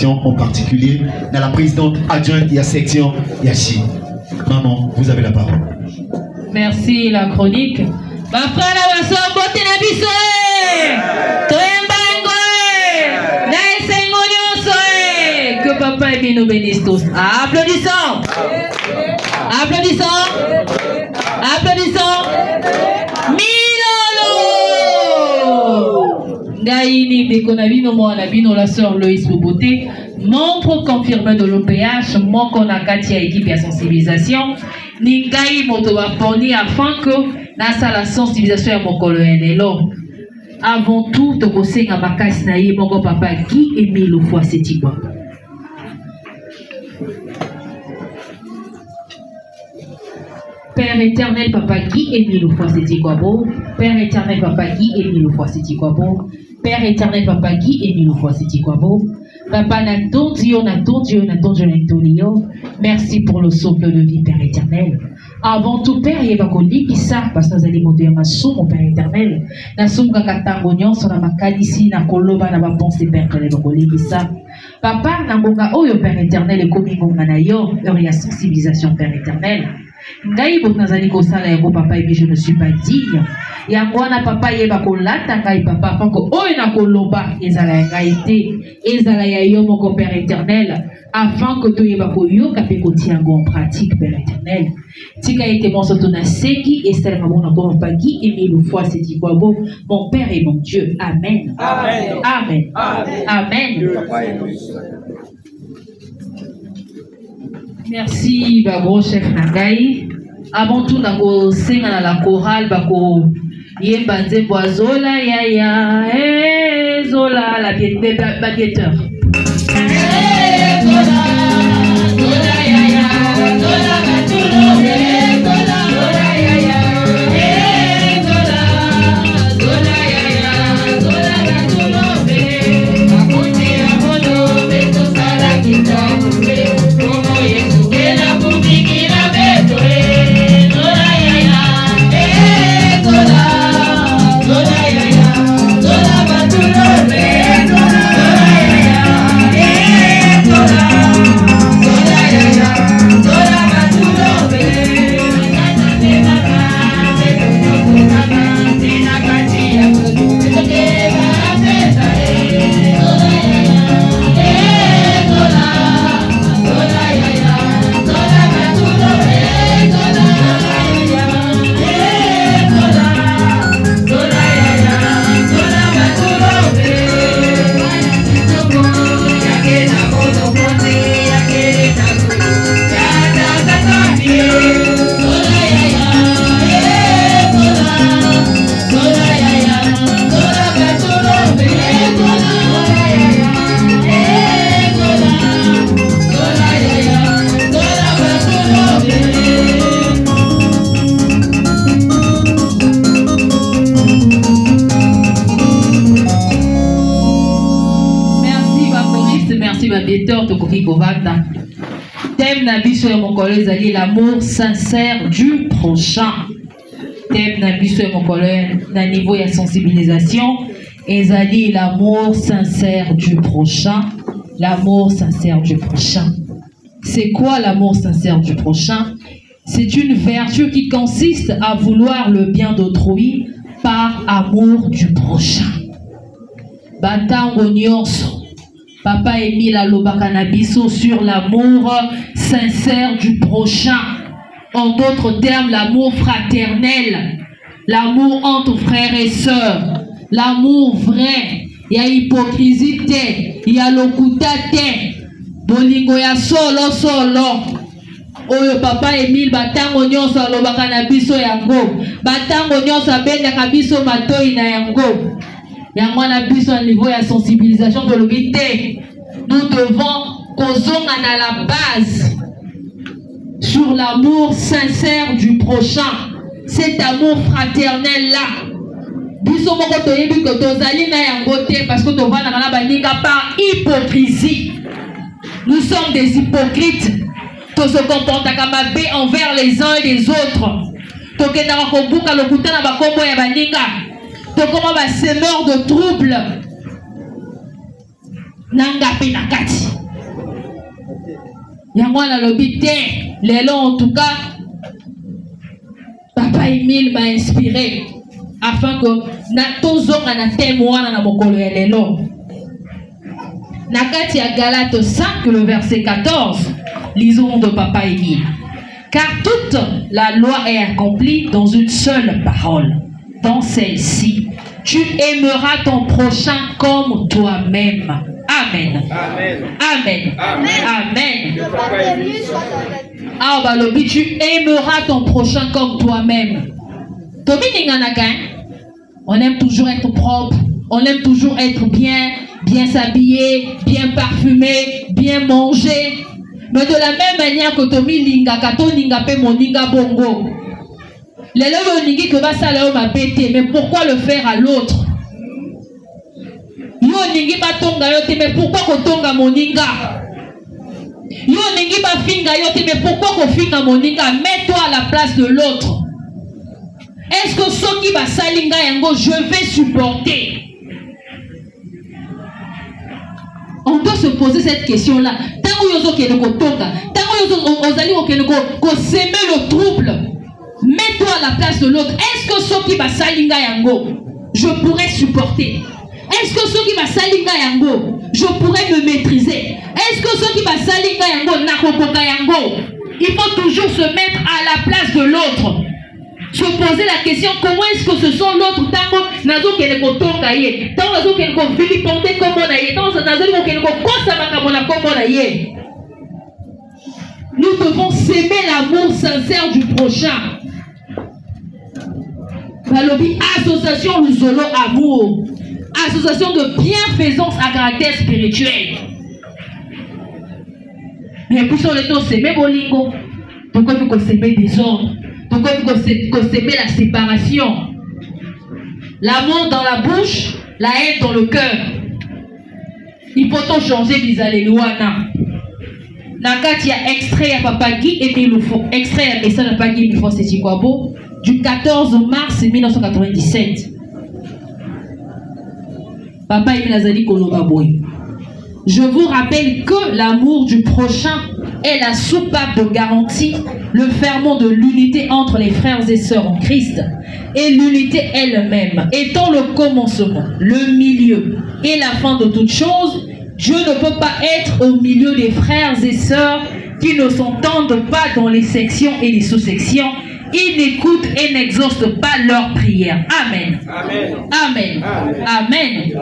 en particulier, dans la présidente adjointe, il y a section Yachi. Maman, vous avez la parole. Merci, la chronique. Ma frère, la soeur, botte na biso. Que papa et bien nous bénisse tous. Applaudissons. Applaudissons. Applaudissons. Milolo. Gaïni, Bekonavino, Moanabino, la soeur Loïs Boboté, membre confirmé de l'OPH, mon Konakatia équipe à sensibilisation. Ningaï Motoba Poni afin que nasa la sensibilisation à mon colonel. Avant tout, Tokosé Nabakas Naï, mon papa qui est mis le foie c'est quoi. Père éternel, papa qui est mis le foie c'est quoi beau. Père éternel, papa qui est mis le foie c'est quoi beau. Père éternel, papa qui est mis le foie c'est quoi beau. Papa n'attend Dieu, merci pour le souffle de vie, Père éternel. Avant tout, Père, il y a ça, parce que nous allons monter ma somme, mon Père éternel. Na somme kakatangonion, sur la macalici, na koloba, na pensée, Père éternel, ça. Papa, na bonga, oh, Père éternel, et comme il y a sensibilisation, Père éternel. Ngai botnazali ko sala yako papa et je ne suis pas digne. Yangwana papa yeba ko lata ngai papa fango oyo na koloba ezala ngai te ezala ya yo moko Père éternel afin que tu yeba ko yo kapé ko tiango en pratique Père éternel. Tika ete mon soto na seki et sel maman na ko pagi et mille fois c'est dit quoi beau mon Père et mon Dieu. Amen. Amen. Amen. Amen. Merci, gros chef Nangai. Avant tout, nous sing dans la chorale, yemba nzembo zola ya ya, zola la bietteur. Zola, zola ya ya, zola batulo, zola, zola ya ya, zola, zola ya ya, zola batulo, akunti amono, beto sala kitabu. Thème nabiso mon collègue l'amour sincère du prochain. Thème nabiso mon collègue na niveau de sensibilisation et l'amour sincère du prochain. L'amour sincère du prochain. C'est quoi l'amour sincère du prochain? C'est une vertu qui consiste à vouloir le bien d'autrui par amour du prochain. Batango nyonso. Papa Émile Alobakanabiso sur l'amour sincère du prochain. En d'autres termes, l'amour fraternel. L'amour entre frères et sœurs. L'amour vrai. Il y a hypocrisie, il y a lokuta. Bolingo ya solo solo. Oyo papa Émile batango nyonso Alobakanabiso yango. Batango nyonso abendaka biso matoi na yango. Il y a moins de niveau de sensibilisation de l'obité. Nous devons causer à la base sur l'amour sincère du prochain. Cet amour fraternel là. Parce que nous par hypocrisie. Nous sommes des hypocrites. Nous se comportons comme envers les uns et les autres. Comment va semeur de troubles Nanga Penakati. Yangwana l'obité, l'élan en tout cas, Papa Emile m'a inspiré afin que natozonga na témoin na mokolo ya l'élan. Nakati ya Galates 5, le verset 14, lisons de Papa Emile. Car toute la loi est accomplie dans une seule parole. Dans celle-ci, tu aimeras ton prochain comme toi-même. Amen. Amen. Amen. Amen. Ah, bah, le but, tu aimeras ton prochain comme toi-même. On aime toujours être propre. On aime toujours être bien s'habiller, bien parfumé, bien manger. Mais de la même manière que Tomi Linga, Kato Ninga Pe Moninga Bongo. Les gens qui que va ça là m'a bêté, mais pourquoi le faire à l'autre? Yo ningi ba tonga yote, mais pourquoi ko tonga moninga? Yo ningi ba finga yote, mais pourquoi ko finga moninga? Mets-toi à la place de l'autre. Est-ce que ceux qui va salinga yango je vais supporter? On doit se poser cette question-là. Tant que vous avez tonga, tant que vous avez s'aimer le trouble, mets-toi à la place de l'autre. Est-ce que ceux qui va salinga yango je pourrais supporter? Est-ce que ceux qui va salinga yango je pourrais me maîtriser? Est-ce que ceux qui va salinga yango nakokoka yango? Il faut toujours se mettre à la place de l'autre. Se poser la question, comment est-ce que ce sont l'autre tango nazo kele ko tonga ye, tango nazo kele ko vilipender comme on a ye, tango nazo kele ko kosa makamona comme on a ye. Nous devons s'aimer l'amour sincère du prochain. Balobi association Luzolo amour, association de bienfaisance à caractère spirituel. Mais puis sur le temps s'aimer bolingo, donc il faut s'aimer des ordres. Donc il faut s'aimer la séparation. L'amour dans la bouche, la haine dans le cœur. Il faut tout changer vis-à-vis de l'Ouana. Nakati a extrait à Papa Guy et Miloufo. Extrait à message à Papa Guy Miloufo, c'est Chikwabo, du 14 mars 1997. Papa Emile Azali Kolobaboy. Je vous rappelle que l'amour du prochain est la soupape de garantie, le ferment de l'unité entre les frères et sœurs en Christ, et l'unité elle-même étant le commencement, le milieu et la fin de toute chose. Dieu ne peut pas être au milieu des frères et sœurs qui ne s'entendent pas dans les sections et les sous-sections. Ils n'écoutent et n'exaucent pas leurs prières. Amen. Amen. Amen. Amen.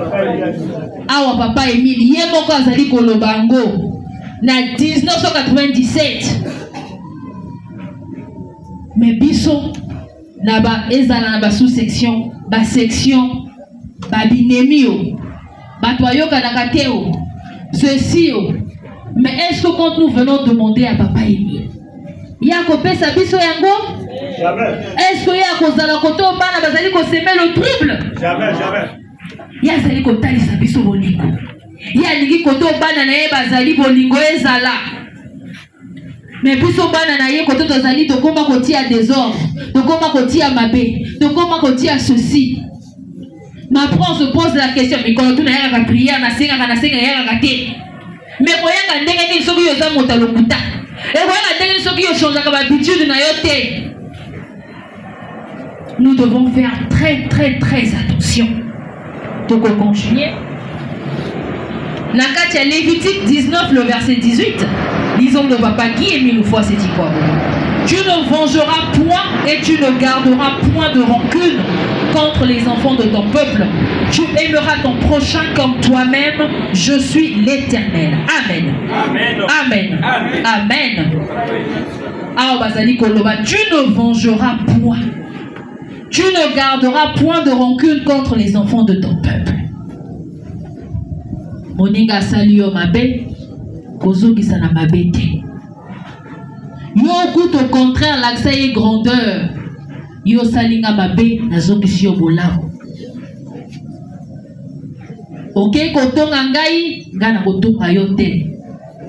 Awa Papa Emile, yemoko azali kolobango na 1997. Mais biso na ba ezala na ba sous-section, ba section, ba binemio, ba toyoka na kateo, ceci. Mais est-ce que quand nous venons demander à Papa Emile, yako pesa biso yango? Jamais. Est-ce que yako zala koto bana bazali ko semer le trouble? Jamais, jamais. Yazali ko talisa biso bolingo. Ya lingi koto bana na ye bazali bolingo ezala. Mais biso bana na ye koto tozali to koma kotia désordre, to koma kotia mabe, to koma kotia ceci. Mais après on se pose la question, mais quand on a la prière na senga ya te. Mais koyanga ndenge ni soki yoza motalokuta. Et voilà ndenge ni soki yo change ka habitude na yo te. Nous devons faire très attention. Donc on continue. Nakati Lévitique 19, le verset 18. Lisons de Papa Guy et mille fois c'est dit quoi? Tu ne vengeras point et tu ne garderas point de rancune contre les enfants de ton peuple. Tu aimeras ton prochain comme toi-même. Je suis l'Éternel. Amen. Amen. Amen. Amen. Amen. Ah, bazali koloba, tu ne vengeras point. Tu ne garderas point de rancune contre les enfants de ton peuple. Moninga salio mabe, kozogi sana mabete. Yo écoute au contraire l'accès et grandeur. Yo salinga mabe nazogi sio bolao. Ok, kotonga ngai, ngana kotonga yote.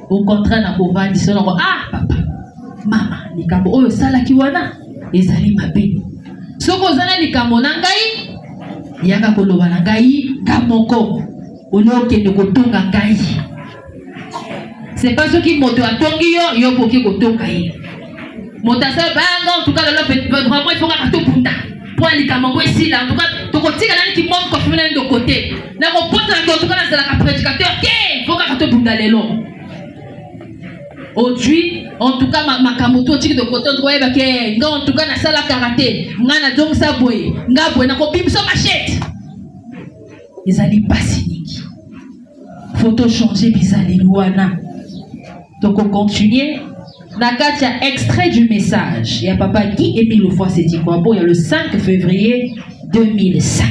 Au contraire na kovandi solo ah papa, mama, likambo oyo sala kiwana ezali mabe. Soko zana likambo na ngai, yaka koloba na ngai, kamoko. Ono kende kotonga ngai. C'est pas ce qui moto a tongi yo pour qui kotonga yi. Mota sa banga en tout cas là vraiment il faut que to punta. Pour les kamango ici là en tout cas to kotika là qui monte confirmer de côté. Na ko porte en tout cas là la prédicateur OK, faut que to punta lelo. Aujourd'hui, en tout cas ma kamoto tiki de côté on voit que en tout cas na sala karaté, ngana donc ça boy. Ngabo na ko bimso machette. Ils allaient pas siniki. Faut changer bizali wana. Donc on continue. Nakatia extrait du message. Il y a papa Guy Émile fois c'est dit quoi. Bon, il y a le 5 février 2005.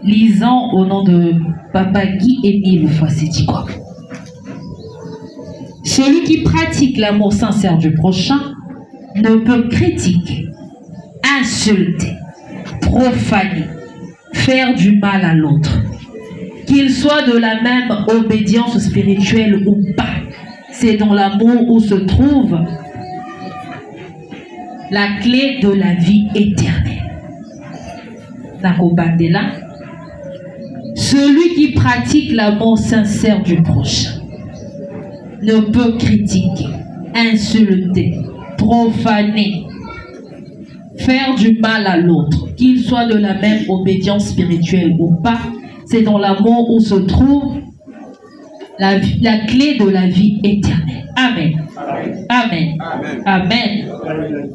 Lisant au nom de papa Guy Émile fois c'est dit quoi. Celui qui pratique l'amour sincère du prochain ne peut critiquer, insulter, profaner, faire du mal à l'autre, qu'il soit de la même obédience spirituelle ou pas. C'est dans l'amour où se trouve la clé de la vie éternelle. Nakobandela, celui qui pratique l'amour sincère du prochain ne peut critiquer, insulter, profaner, faire du mal à l'autre, qu'il soit de la même obédience spirituelle ou pas. C'est dans l'amour où se trouve la clé de la vie éternelle. Amen. Amen. Amen. Amen. Amen.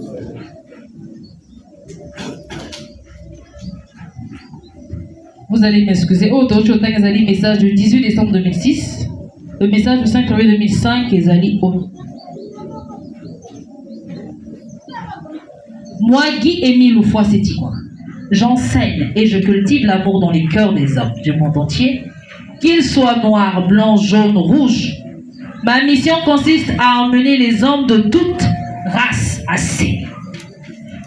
Vous allez m'excuser. Oh, d'autres choses, le message du 18 décembre 2006. Le message du 5 février 2005, ils allaient au. Moi, Guy Émile Oufoua, c'est quoi? J'enseigne et je cultive l'amour dans les cœurs des hommes du monde entier, qu'ils soient noirs, blancs, jaunes, rouges. Ma mission consiste à emmener les hommes de toute race à s'aimer.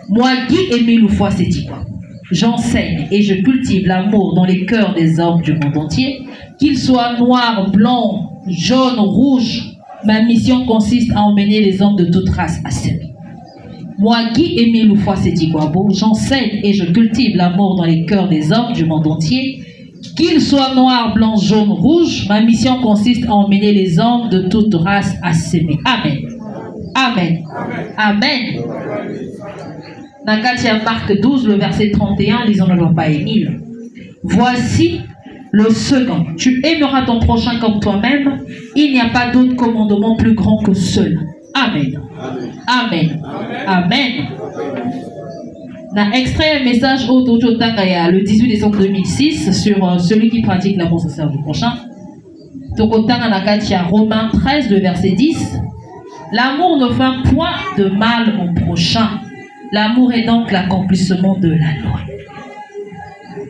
Moi, Guy Émile Oufoua, c'est quoi? J'enseigne et je cultive l'amour dans les cœurs des hommes du monde entier, qu'ils soient noirs, blancs, jaunes, rouges. Ma mission consiste à emmener les hommes de toute race à s'aimer. Moi, Guy Émile Oufoua Seti Kwabo, j'enseigne et je cultive l'amour dans les cœurs des hommes du monde entier, qu'ils soient noirs, blancs, jaunes, rouges. Ma mission consiste à emmener les hommes de toute race à s'aimer. Amen. Amen. Amen. Nakatia Marc 12, le verset 31, lisons le papa Émile. Voici le second. Tu aimeras ton prochain comme toi-même. Il n'y a pas d'autre commandement plus grand que cela. Amen. Amen. Amen. N'a extrait un message au Dojo Tangaya le 18 décembre 2006 sur celui qui pratique l'amour sincère du prochain. Tokotanga Nakatia Romains 13, le verset 10. L'amour ne fait point de mal au prochain. L'amour est donc l'accomplissement de la loi.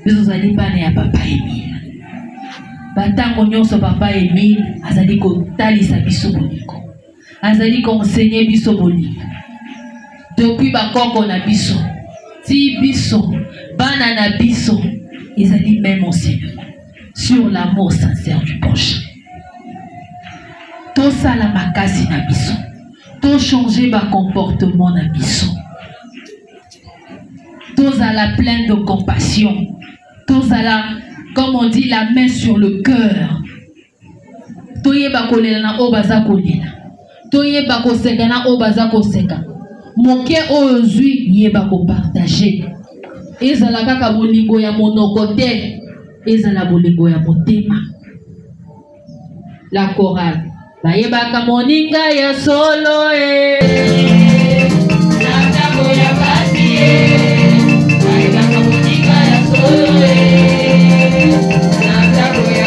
Vous allez parler à papa Émile. Batango nyonso papa Émile azali kotalisa biso boniko. Azali conseiller biso boniko. Depuis bakoko na biso, ti biso, bana na biso, ezali même enseignement sur l'amour sincère du prochain. To sala makasi na biso, to changer ba comportement na biso. Tous à la pleine de compassion. Tous à la, comme on dit, la main sur le cœur. Toye bakolela na obaza kolela. Toye bakoseka na obaza koseka. Moke ozui ye bako partager. Ezala kaka bolingo ya monokote. Ezala bolingo ya motema. La chorale. Bayebaka moninga ya solo Natako ya basi Natako ya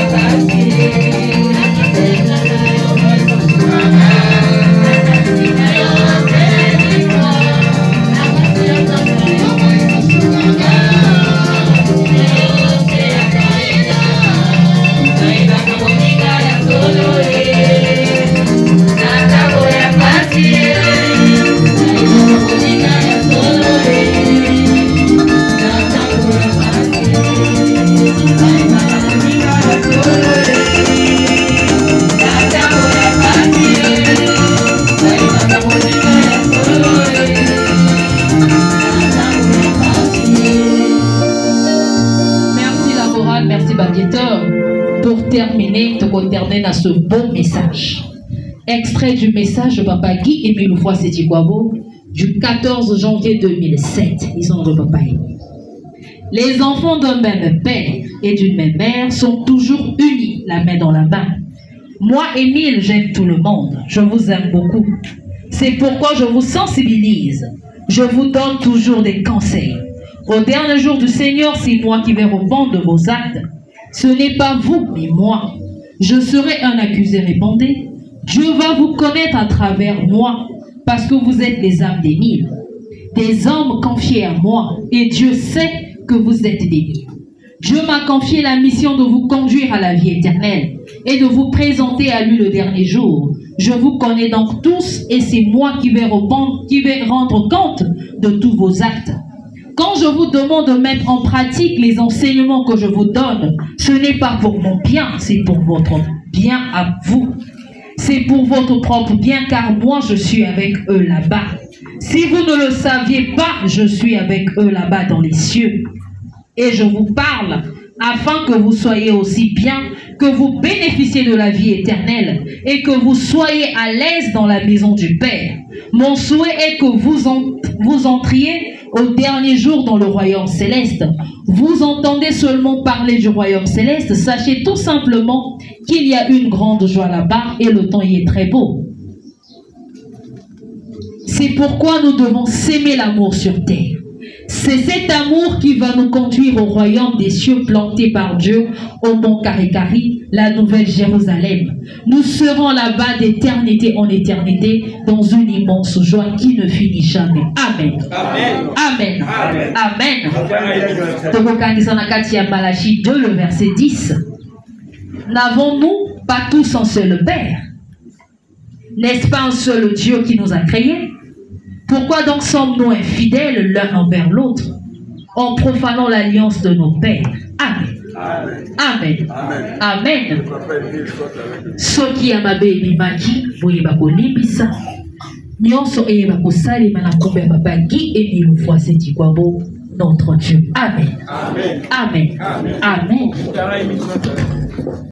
gladiateurs, pour terminer dans ce beau message. Extrait du message de Papa Guy Émile Foisséti-Kwabo du 14 janvier 2007. Ils sont de Papa Émile. Les enfants d'un même père et d'une même mère sont toujours unis, la main dans la main. Moi, Émile, j'aime tout le monde. Je vous aime beaucoup. C'est pourquoi je vous sensibilise. Je vous donne toujours des conseils. Au dernier jour du Seigneur, c'est moi qui vais répondre de vos actes. Ce n'est pas vous, mais moi. Je serai un accusé, répondez. Dieu va vous connaître à travers moi, parce que vous êtes des âmes d'Émile, des hommes confiés à moi, et Dieu sait que vous êtes d'Émile. Dieu m'a confié la mission de vous conduire à la vie éternelle et de vous présenter à lui le dernier jour. Je vous connais donc tous et c'est moi qui vais rendre compte de tous vos actes. Quand je vous demande de mettre en pratique les enseignements que je vous donne, ce n'est pas pour mon bien, c'est pour votre bien à vous. C'est pour votre propre bien, car moi je suis avec eux là-bas. Si vous ne le saviez pas, je suis avec eux là-bas dans les cieux. Et je vous parle afin que vous soyez aussi bien, que vous bénéficiez de la vie éternelle et que vous soyez à l'aise dans la maison du Père. Mon souhait est que vous entriez au dernier jour dans le royaume céleste. Vous entendez seulement parler du royaume céleste, sachez tout simplement qu'il y a une grande joie là-bas et le temps y est très beau. C'est pourquoi nous devons s'aimer l'amour sur terre. C'est cet amour qui va nous conduire au royaume des cieux planté par Dieu au mont Karikari, la nouvelle Jérusalem. Nous serons là-bas d'éternité en éternité dans une immense joie qui ne finit jamais. Amen. Amen. Amen. Amen. Malachi 2, le verset 10. N'avons-nous pas tous un seul Père? N'est-ce pas un seul Dieu qui nous a créés? Pourquoi donc sommes-nous infidèles l'un envers l'autre en profanant l'alliance de nos pères? Amen. Amen. Amen. Soki ya mabe bimaki boye bakolimbisa nyonso eyeba kosalema na kombe ya Papa Guy Émile Foisséti-Kwabo, notre Dieu. Amen. Amen. Amen. Amen.